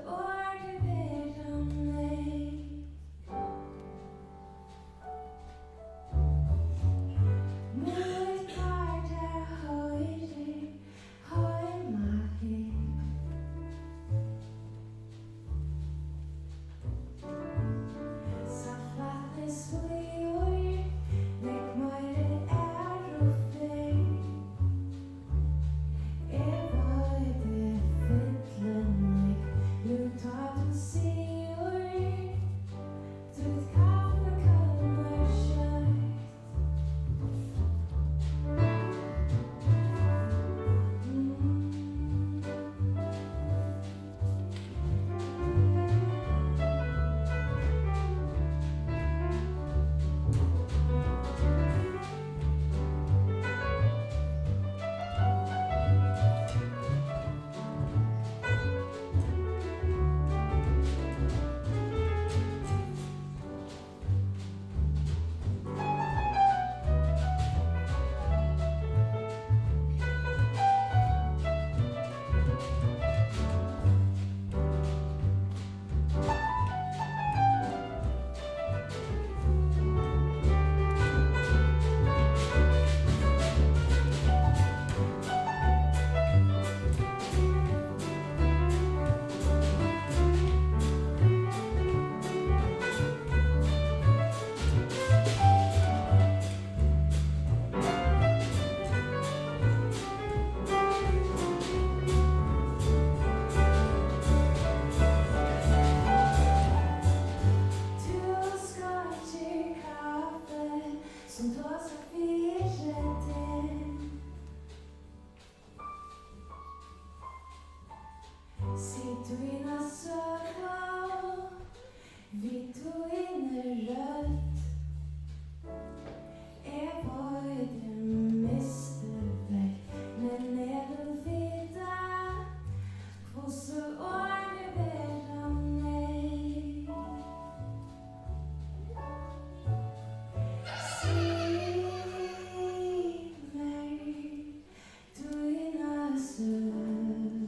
ord du vet om mig. Mitt hjärta har mig. Saftvattnets bojor, väck mig det är och fej. Var det fettlennig, lutat och seor. Druckit kaffe, kalmar kött. Som tåsar fyrrätten. Sitt och inna söva, vitt och inne rött. Var det mästerverk, men är du vita, och så ord du vet om mig. Se mig, ta dina sögon.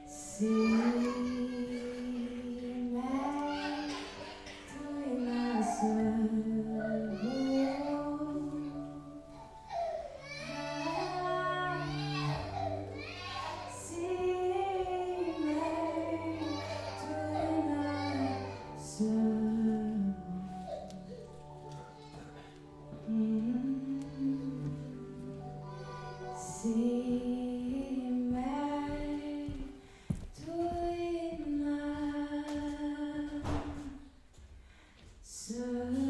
Se mig, ta dina sögon. Se so